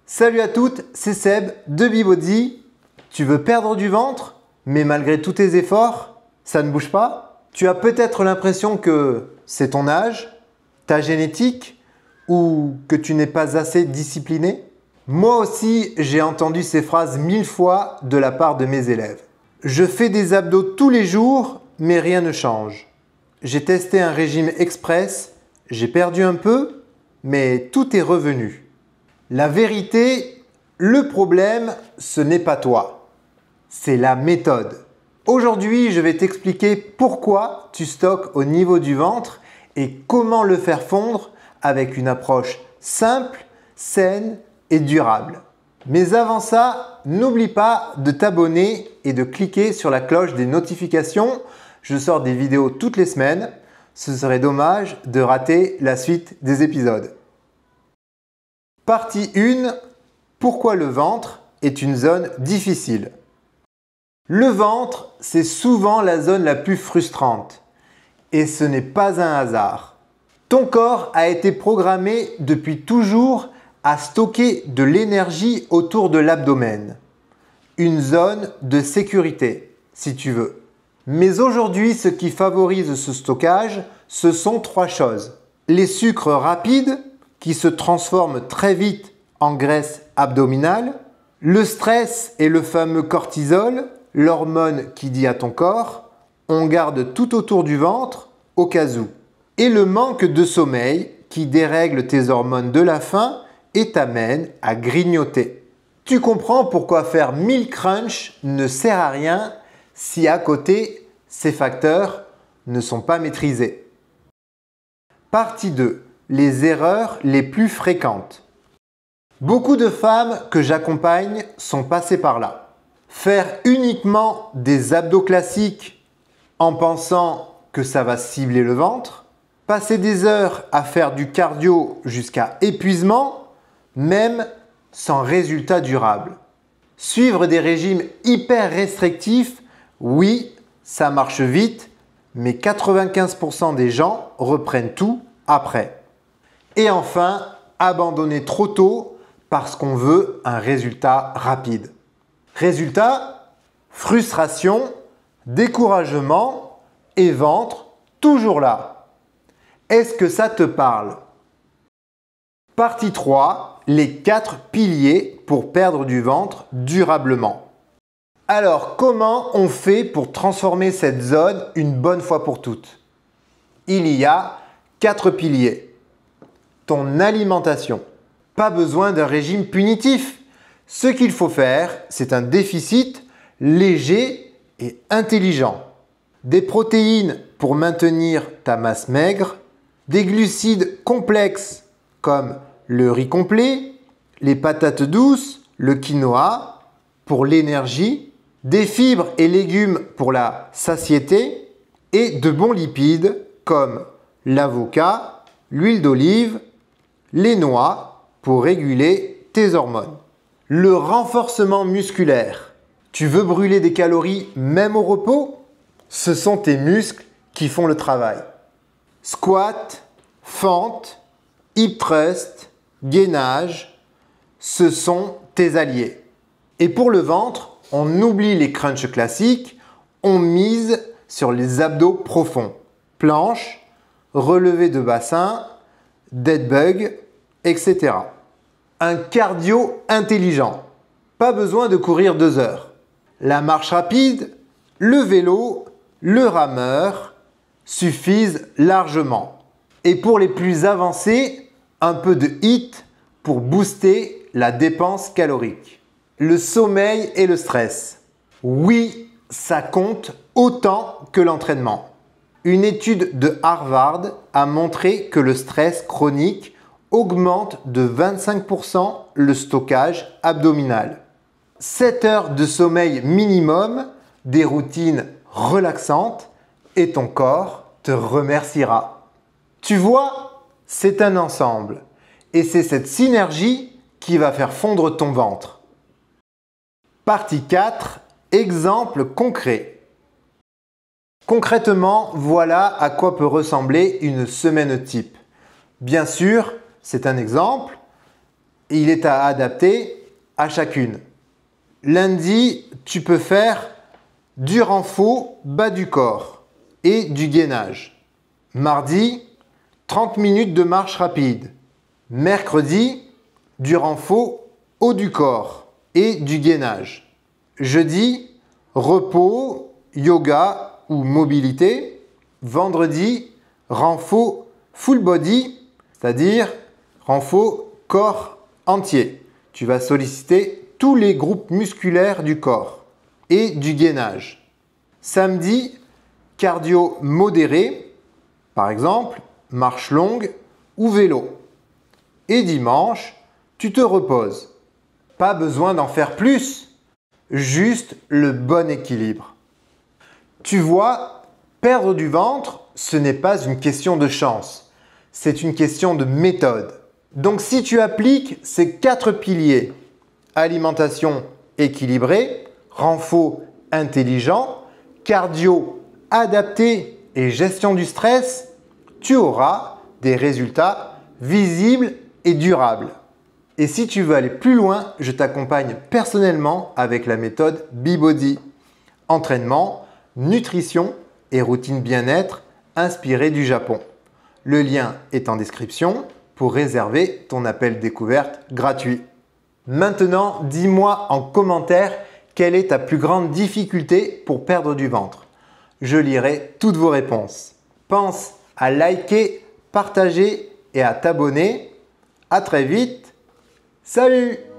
Salut à toutes, c'est Seb de Bibody. Tu veux perdre du ventre, mais malgré tous tes efforts, ça ne bouge pas? Tu as peut-être l'impression que c'est ton âge, ta génétique ou que tu n'es pas assez discipliné? Moi aussi, j'ai entendu ces phrases 1000 fois de la part de mes élèves. Je fais des abdos tous les jours, mais rien ne change. J'ai testé un régime express, j'ai perdu un peu, mais tout est revenu. La vérité, le problème, ce n'est pas toi, c'est la méthode. Aujourd'hui, je vais t'expliquer pourquoi tu stockes au niveau du ventre et comment le faire fondre avec une approche simple, saine et durable. Mais avant ça, n'oublie pas de t'abonner et de cliquer sur la cloche des notifications. Je sors des vidéos toutes les semaines. Ce serait dommage de rater la suite des épisodes. Partie 1. Pourquoi le ventre est une zone difficile? Le ventre, c'est souvent la zone la plus frustrante. Et ce n'est pas un hasard. Ton corps a été programmé depuis toujours à stocker de l'énergie autour de l'abdomen. Une zone de sécurité, si tu veux. Mais aujourd'hui, ce qui favorise ce stockage, ce sont trois choses. Les sucres rapides, qui se transforment très vite en graisse abdominale, le stress et le fameux cortisol, l'hormone qui dit à ton corps, on garde tout autour du ventre au cas où, et le manque de sommeil qui dérègle tes hormones de la faim et t'amène à grignoter. Tu comprends pourquoi faire 1000 crunchs ne sert à rien si à côté, ces facteurs ne sont pas maîtrisés. Partie 2. Les erreurs les plus fréquentes. Beaucoup de femmes que j'accompagne sont passées par là. Faire uniquement des abdos classiques en pensant que ça va cibler le ventre. Passer des heures à faire du cardio jusqu'à épuisement, même sans résultat durable. Suivre des régimes hyper restrictifs, oui, ça marche vite, mais 95% des gens reprennent tout après. Et enfin, abandonner trop tôt parce qu'on veut un résultat rapide. Résultat, frustration, découragement et ventre toujours là. Est-ce que ça te parle? Partie 3, les 4 piliers pour perdre du ventre durablement. Alors, comment on fait pour transformer cette zone une bonne fois pour toutes? Il y a 4 piliers. Ton alimentation. Pas besoin d'un régime punitif. Ce qu'il faut faire, c'est un déficit léger et intelligent. Des protéines pour maintenir ta masse maigre, des glucides complexes comme le riz complet, les patates douces, le quinoa pour l'énergie, des fibres et légumes pour la satiété et de bons lipides comme l'avocat, l'huile d'olive, les noix pour réguler tes hormones. Le renforcement musculaire. Tu veux brûler des calories même au repos? Ce sont tes muscles qui font le travail. Squat, fente, hip thrust, gainage, ce sont tes alliés. Et pour le ventre, on oublie les crunchs classiques, on mise sur les abdos profonds. Planche, relevé de bassin, dead bug, etc. Un cardio intelligent. Pas besoin de courir 2 heures. La marche rapide, le vélo, le rameur suffisent largement. Et pour les plus avancés, un peu de HIIT pour booster la dépense calorique. Le sommeil et le stress. Oui, ça compte autant que l'entraînement. Une étude de Harvard a montré que le stress chronique augmente de 25% le stockage abdominal. 7 heures de sommeil minimum, des routines relaxantes et ton corps te remerciera. Tu vois, c'est un ensemble et c'est cette synergie qui va faire fondre ton ventre. Partie 4. Exemple concret. Concrètement, voilà à quoi peut ressembler une semaine type. Bien sûr, c'est un exemple. et il est à adapter à chacune. Lundi, tu peux faire du renfort bas du corps et du gainage. Mardi, 30 minutes de marche rapide. Mercredi, du renfort haut du corps et du gainage. Jeudi, repos, yoga ou mobilité. Vendredi, renfort full body, c'est-à-dire renfort corps entier. Tu vas solliciter tous les groupes musculaires du corps et du gainage. Samedi, cardio modéré, par exemple, marche longue ou vélo. Et dimanche, tu te reposes. Pas besoin d'en faire plus, juste le bon équilibre. Tu vois, perdre du ventre, ce n'est pas une question de chance, c'est une question de méthode. Donc si tu appliques ces 4 piliers, alimentation équilibrée, renfort intelligent, cardio adapté et gestion du stress, tu auras des résultats visibles et durables. Et si tu veux aller plus loin, je t'accompagne personnellement avec la méthode B-Body. Entraînement, nutrition et routine bien-être inspirée du Japon. Le lien est en description pour réserver ton appel découverte gratuit. Maintenant, dis-moi en commentaire quelle est ta plus grande difficulté pour perdre du ventre. Je lirai toutes vos réponses. Pense à liker, partager et à t'abonner. À très vite. Salut!